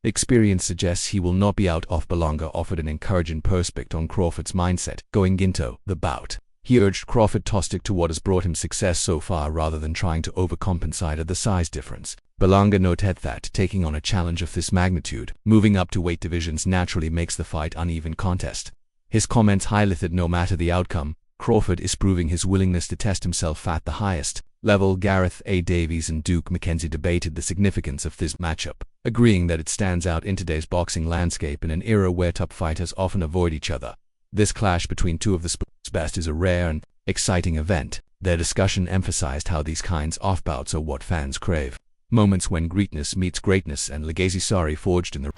Experience suggests he will not be out off. Berlanga offered an encouraging perspective on Crawford's mindset going into the bout. He urged Crawford to stick to what has brought him success so far rather than trying to overcompensate at the size difference. Berlanga noted that taking on a challenge of this magnitude, moving up to weight divisions naturally makes the fight uneven contest. His comments highlighted no matter the outcome, Crawford is proving his willingness to test himself at the highest level. Gareth A. Davies and Duke McKenzie debated the significance of this matchup, agreeing that it stands out in today's boxing landscape in an era where top fighters often avoid each other. This clash between two of the sport's best is a rare and exciting event. Their discussion emphasized how these kinds of bouts are what fans crave. Moments when greatness meets greatness, and Legacy Sari forged in the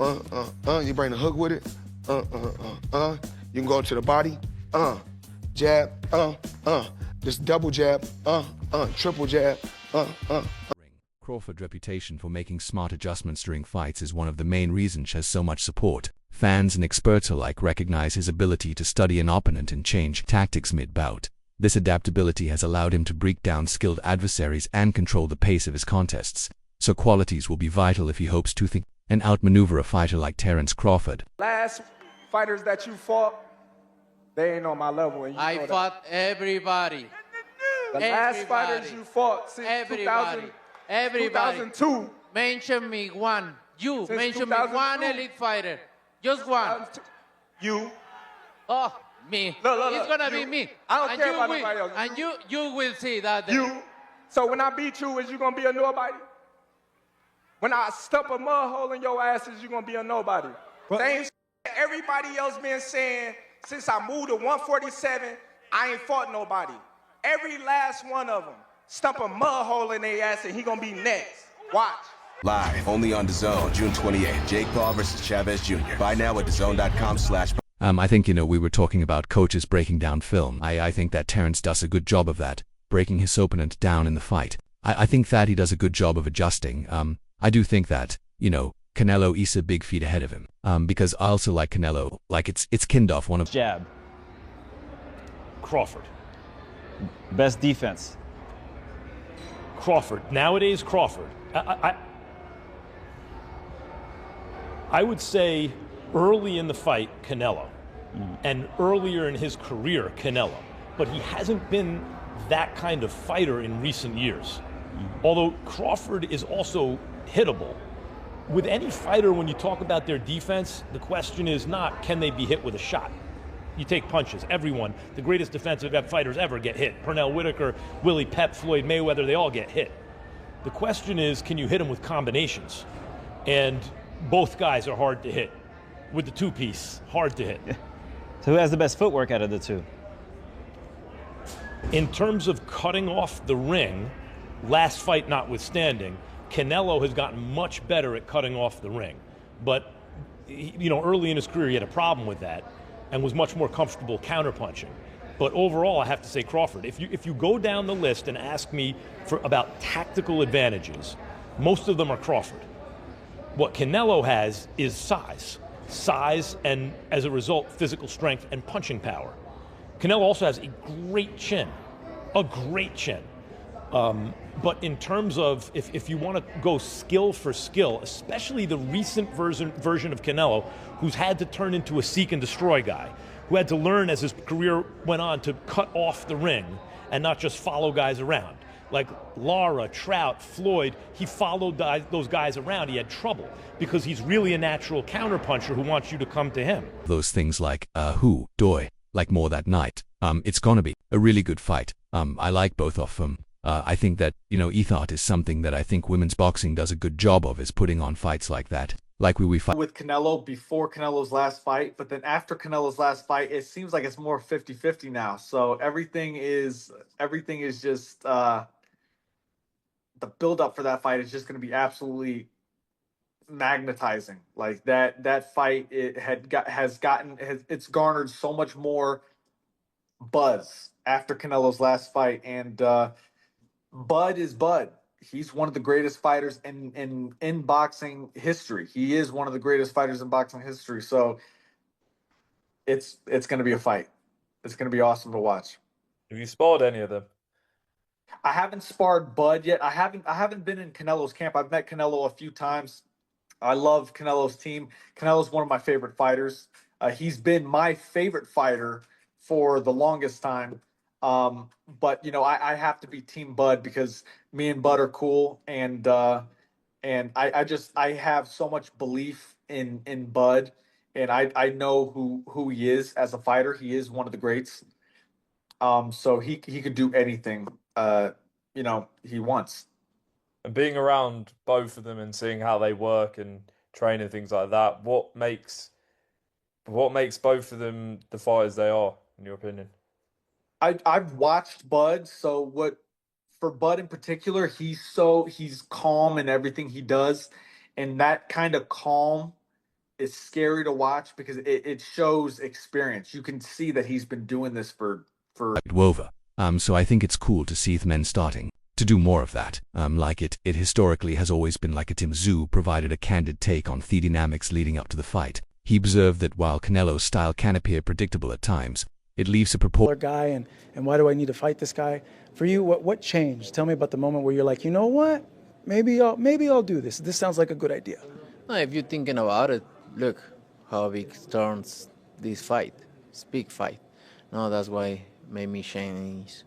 you bring the hook with it. You can go to the body. Jab. Just double jab. Triple jab. Crawford's reputation for making smart adjustments during fights is one of the main reasons he has so much support. Fans and experts alike recognize his ability to study an opponent and change tactics mid-bout. This adaptability has allowed him to break down skilled adversaries and control the pace of his contests. So qualities will be vital if he hopes to think and outmaneuver a fighter like Terence Crawford. Last fighters that you fought, they ain't on my level. And I fought everybody. The last fighters you fought since 2002. Mention me one. You mention me one elite fighter. Just one. You. Oh, me. Look, it's gonna you. be me. I don't and care you about will, nobody else. And you will see that. You. So when I beat you, is you gonna be a nobody? When I stump a mud hole in your ass, is you gonna be a nobody? Same shit everybody else been saying since I moved to 147. I ain't fought nobody. Every last one of them stump a mud hole in their ass, and he gonna be next. Watch. Live, only on DAZN, June 28th. Jake Paul versus Chavez Jr. Buy now at DAZN.com/. I think, we were talking about coaches breaking down film. I think that Terence does a good job of that, breaking his opponent down in the fight. I think that he does a good job of adjusting. I do think that, Canelo is a big feat ahead of him. Because I also like Canelo. Like, it's kind of one of... Jab. Crawford. Best defense. Crawford. Nowadays, Crawford. I would say early in the fight, Canelo. And earlier in his career, Canelo. But he hasn't been that kind of fighter in recent years. Although Crawford is also hittable. With any fighter, when you talk about their defense, the question is not, can they be hit with a shot? You take punches. Everyone, the greatest defensive fighters ever get hit. Pernell Whitaker, Willie Pep, Floyd Mayweather, they all get hit. The question is, can you hit them with combinations? And both guys are hard to hit. With the two-piece, hard to hit. So who has the best footwork out of the two? In terms of cutting off the ring, last fight notwithstanding, Canelo has gotten much better at cutting off the ring. But, early in his career, he had a problem with that and was much more comfortable counterpunching. But overall, I have to say Crawford. If you go down the list and ask me about tactical advantages, most of them are Crawford. What Canelo has is size, and as a result, physical strength and punching power. Canelo also has a great chin. But in terms of, if you want to go skill for skill, especially the recent version of Canelo, who's had to turn into a seek and destroy guy, who had to learn as his career went on to cut off the ring and not just follow guys around. Like Lara, Trout, Floyd, he followed those guys around. He had trouble because he's really a natural counterpuncher who wants you to come to him. Those things like, Doi, like more that night. It's gonna be a really good fight. I like both of them. I think that, ethos is something that I think women's boxing does a good job of, is putting on fights like that. Like we fight with Canelo before Canelo's last fight, but then after Canelo's last fight, it seems like it's more 50-50 now. So everything is just the build up for that fight is just going to be absolutely magnetizing. Like that fight, it's garnered so much more buzz after Canelo's last fight, and Bud is Bud. He's one of the greatest fighters in boxing history. He is one of the greatest fighters in boxing history. So it's going to be a fight. It's going to be awesome to watch. Have you sparred any of them? I haven't sparred Bud yet. I haven't been in Canelo's camp. I've met Canelo a few times. I love Canelo's team. Canelo's one of my favorite fighters. He's been my favorite fighter for the longest time. But you know, I have to be Team Bud because me and Bud are cool, and I have so much belief in Bud, and I know who he is as a fighter. He is one of the greats. So he could do anything you know, he wants. And being around both of them and seeing how they work and train and things like that, what makes both of them the fighters they are, in your opinion? I've watched Bud, so what for Bud in particular, he's calm in everything he does, and that kind of calm is scary to watch because it shows experience. You can see that he's been doing this for Wova. So I think it's cool to see men starting to do more of that. Like it historically has always been like it. Tim Tszyu provided a candid take on the dynamics leading up to the fight. He observed that while Canelo's style can appear predictable at times, it leaves a proportion guy, and why do I need to fight this guy? For you, what changed? Tell me about the moment where you're like, you know what? Maybe I'll do this. This sounds like a good idea. No, if you're thinking about it, look how big turns this fight. It's a big fight. No, that's why made me change.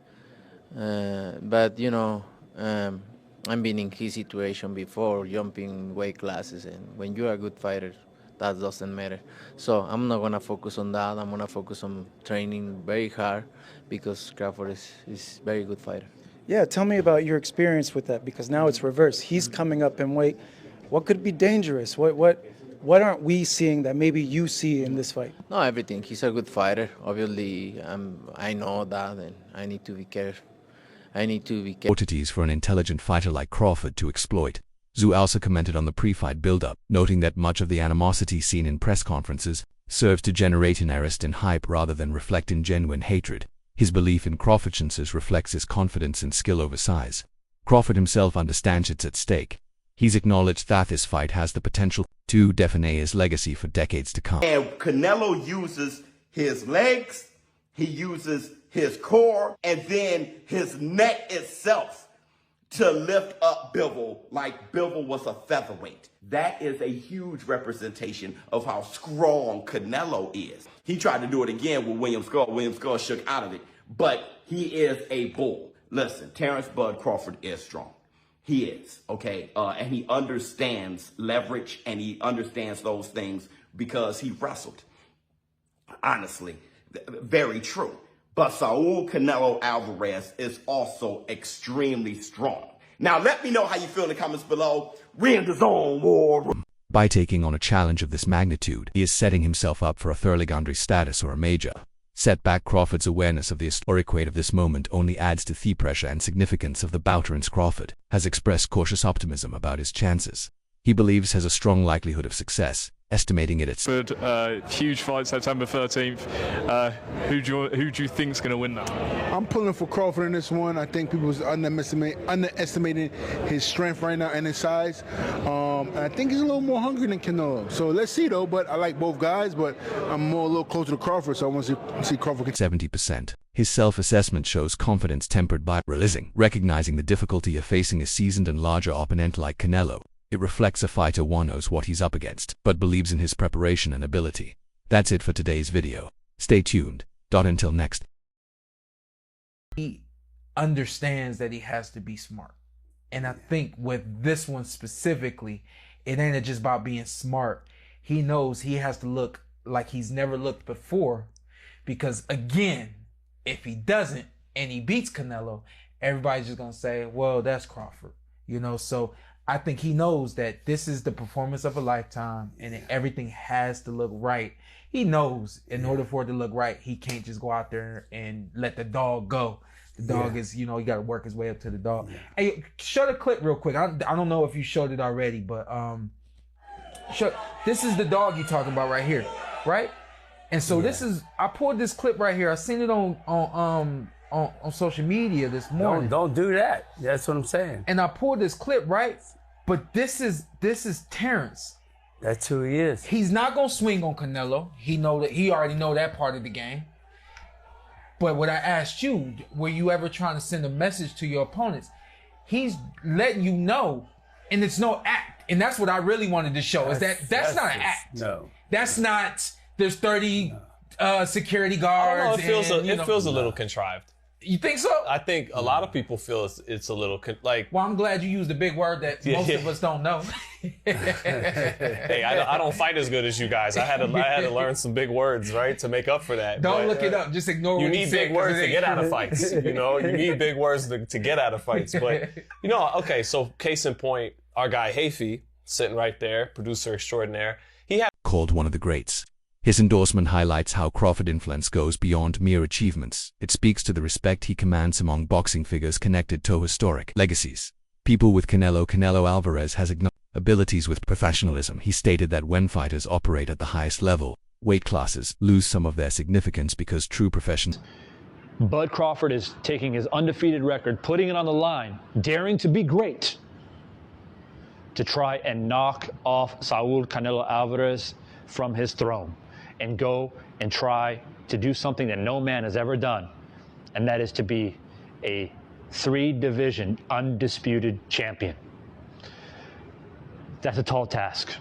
But you know, I've been in his situation before, jumping weight classes, and when you're a good fighter, that doesn't matter. So I'm not gonna focus on that. I'm gonna focus on training very hard because Crawford is very good fighter. Yeah, tell me about your experience with that, because now it's reversed. He's coming up in weight. What could be dangerous? What aren't we seeing that maybe you see in this fight? No, everything. He's a good fighter. Obviously, I know that, and I need to be careful. Opportunities for an intelligent fighter like Crawford to exploit. Tszyu also commented on the pre-fight build-up, noting that much of the animosity seen in press conferences serves to generate interest and hype rather than reflect in genuine hatred. His belief in Crawford's chances reflects his confidence and skill over size. Crawford himself understands it's at stake. He's acknowledged that this fight has the potential to define his legacy for decades to come. And Canelo uses his legs, he uses his core, and then his neck itself to lift up Bivol like Bivol was a featherweight. That is a huge representation of how strong Canelo is. He tried to do it again with William Skull. William Skull shook out of it, but he is a bull. Listen, Terrence Bud Crawford is strong. He is, okay? And he understands leverage, and he understands those things because he wrestled. Honestly, very true. But Saul Canelo Alvarez is also extremely strong. Now, let me know how you feel in the comments below. We're in the zone, war. By taking on a challenge of this magnitude, he is setting himself up for a third-legendary status or a major setback. Crawford's awareness of the historic weight of this moment only adds to the pressure and significance of the bout. Crawford has expressed cautious optimism about his chances. He believes has a strong likelihood of success, estimating it at huge fight September 13th. Who do you think's going to win that? I'm pulling for Crawford in this one. I think people was underestimating his strength right now and his size. And I think he's a little more hungry than Canelo. So let's see though. But I like both guys, but I'm more a little closer to Crawford, so I want to see Crawford. 70%. His self-assessment shows confidence tempered by realizing, recognizing the difficulty of facing a seasoned and larger opponent like Canelo. It reflects a fighter one knows what he's up against, but believes in his preparation and ability. That's it for today's video. Stay tuned. Until next. He understands that he has to be smart. And I think with this one specifically, it ain't just about being smart. He knows he has to look like he's never looked before. Because again, if he doesn't and he beats Canelo, everybody's just going to say, well, that's Crawford. You know, so I think he knows that this is the performance of a lifetime and everything has to look right. He knows in order for it to look right, he can't just go out there and let the dog go. The dog is, you know, he got to work his way up to the dog. Hey, show the clip real quick. I don't know if you showed it already, but this is the dog you're talking about right here, right? And so this is, I pulled this clip right here. I seen it on social media this morning. Don't do that. That's what I'm saying. And I pulled this clip, right? But this is Terrence. That's who he is. He's not gonna swing on Canelo. He already know that part of the game. But what I asked you, were you ever trying to send a message to your opponents? He's letting you know, and it's no act. And that's what I really wanted to show, is that's not an act. No. That's not, there's 30 security I guards. don't know, it feels a little contrived. You think so? I think a lot of people feel it's a little like. Well, I'm glad you used a big word that most of us don't know. Hey, I don't fight as good as you guys. I had to learn some big words, right, to make up for that. Don't look it up. Just ignore what you you need said. big words to get out of fights. You know, you need big words to get out of fights. But okay. So case in point, our guy Hafey, sitting right there, producer extraordinaire. He had called one of the greats. His endorsement highlights how Crawford influence goes beyond mere achievements. It speaks to the respect he commands among boxing figures connected to historic legacies. People with Canelo Alvarez has abilities with professionalism. He stated that when fighters operate at the highest level, weight classes lose some of their significance because true profession. Bud Crawford is taking his undefeated record, putting it on the line, daring to be great, to try and knock off Saul Canelo Alvarez from his throne and go and try to do something that no man has ever done, and that is to be a 3-division undisputed champion. That's a tall task.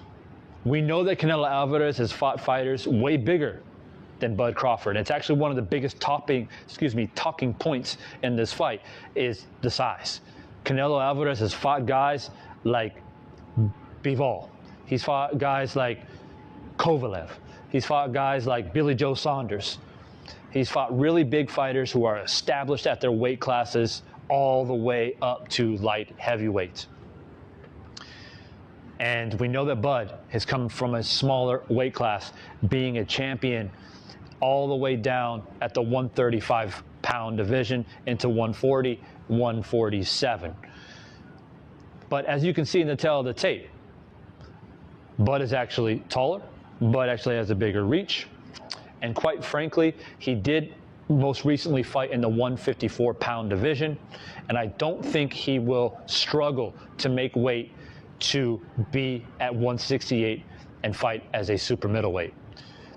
We know that Canelo Alvarez has fought fighters way bigger than Bud Crawford. It's actually one of the biggest talking points in this fight is the size. Canelo Alvarez has fought guys like Bivol. He's fought guys like Kovalev. He's fought guys like Billy Joe Saunders. He's fought really big fighters who are established at their weight classes all the way up to light heavyweight. And we know that Bud has come from a smaller weight class, being a champion all the way down at the 135-pound division into 140, 147. But as you can see in the tail of the tape, Bud is actually taller. Bud actually has a bigger reach. And quite frankly, he did most recently fight in the 154-pound division. And I don't think he will struggle to make weight to be at 168 and fight as a super middleweight.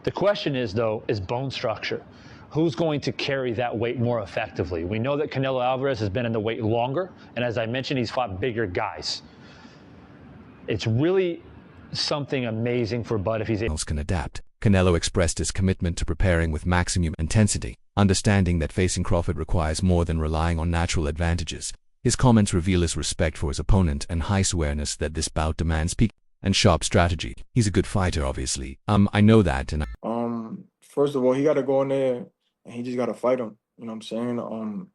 The question is, though, is bone structure. Who's going to carry that weight more effectively? We know that Canelo Alvarez has been in the weight longer. And as I mentioned, he's fought bigger guys. It's really something amazing for Bud if he's able can adapt. Canelo expressed his commitment to preparing with maximum intensity, understanding that facing Crawford requires more than relying on natural advantages. His comments reveal his respect for his opponent and his awareness that this bout demands peak and sharp strategy. He's a good fighter, obviously. I know that. And first of all, he got to go in there and he just got to fight him. You know what I'm saying?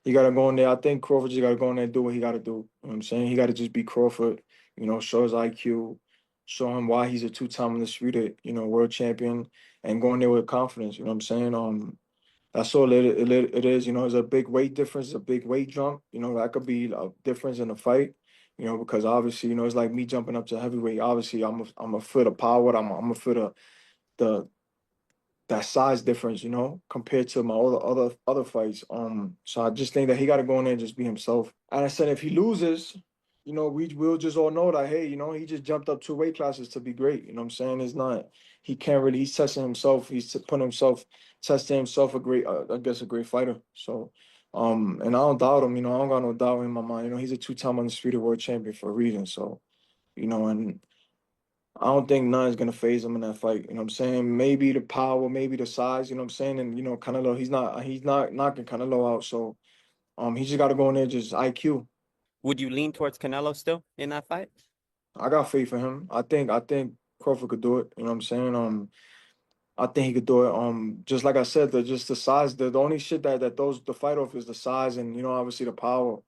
He got to go in there. I think Crawford just got to go in there and do what he got to do. You know what I'm saying? He got to just be Crawford. You know, show his IQ. Show him why he's a 2-time undisputed, world champion, and going there with confidence. You know what I'm saying? That's all it is. There's a big weight difference, a big weight jump. That could be a difference in the fight. Because obviously, it's like me jumping up to heavyweight. Obviously, I'm a feel the power. I'm a feel that size difference. Compared to my other fights. So I just think that he got to go in there and just be himself. And I said, if he loses, we'll just all know that, hey, he just jumped up 2 weight classes to be great. You know what I'm saying? It's not, he's testing himself. He's putting himself, testing himself a great fighter. So, and I don't doubt him, I don't got no doubt in my mind. He's a 2-time undisputed world champion for a reason. So, and I don't think nothing's going to phase him in that fight. You know what I'm saying? Maybe the power, maybe the size, you know what I'm saying? And, Canelo, he's not knocking Canelo out. So, he just got to go in there, just IQ. Would you lean towards Canelo still in that fight? I got faith in him. I think Crawford could do it. You know what I'm saying? I think he could do it. Just like I said, just the size. The only shit that throws the fight off is the size and obviously the power,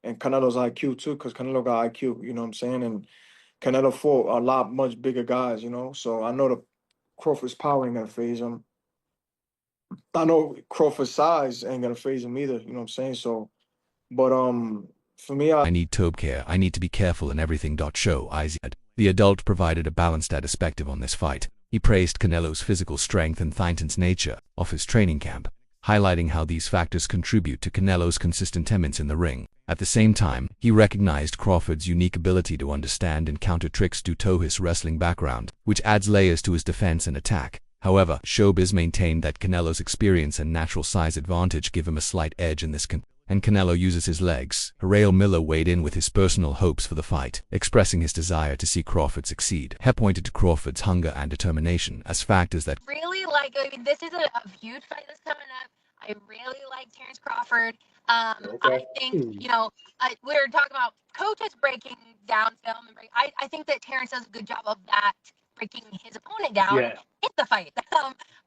and Canelo's IQ too, because Canelo got IQ. You know what I'm saying? And Canelo fought a lot much bigger guys. So I know the Crawford's power ain't gonna phase him. I know Crawford's size ain't gonna phase him either. You know what I'm saying? So, but for me, I need Tobe care. I need to be careful in everything. Show Isaac. The adult provided a balanced perspective on this fight. He praised Canelo's physical strength and Tyson's nature of his training camp, highlighting how these factors contribute to Canelo's consistent temperance in the ring. At the same time, he recognized Crawford's unique ability to understand and counter tricks due to his wrestling background, which adds layers to his defense and attack. However, Showbiz maintained that Canelo's experience and natural size advantage give him a slight edge in this and Canelo uses his legs. Rael Miller weighed in with his personal hopes for the fight, expressing his desire to see Crawford succeed. He pointed to Crawford's hunger and determination as factors that really like. I mean, this is a huge fight that's coming up. I really like Terrence Crawford. I think, we were talking about coaches breaking down film, and I think that Terrence does a good job of that, breaking his opponent down in the fight.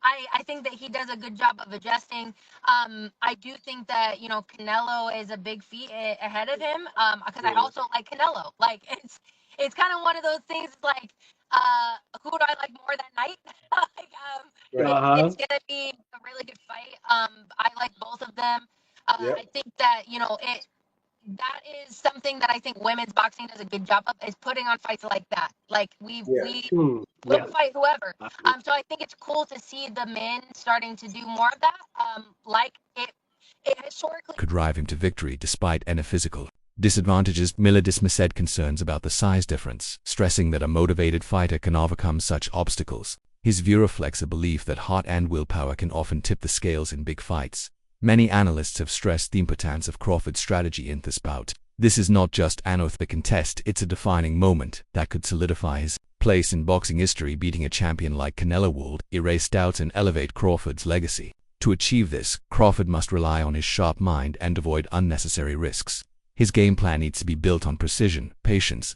I think that he does a good job of adjusting. I do think that, Canelo is a big feat ahead of him, because I also like Canelo. Like, it's kind of one of those things, like, who do I like more that night? It's gonna be a really good fight. I like both of them. I think that, that is something that I think women's boxing does a good job of, is putting on fights like that. Like, we'll fight whoever. So I think it's cool to see the men starting to do more of that. Like it historically could drive him to victory despite any physical disadvantages. Miller dismissed concerns about the size difference, stressing that a motivated fighter can overcome such obstacles. His view reflects a belief that heart and willpower can often tip the scales in big fights. Many analysts have stressed the importance of Crawford's strategy in this bout. This is not just an oath contest, it's a defining moment that could solidify his place in boxing history. Beating a champion like Canelo would erase doubts and elevate Crawford's legacy. To achieve this, Crawford must rely on his sharp mind and avoid unnecessary risks. His game plan needs to be built on precision, patience,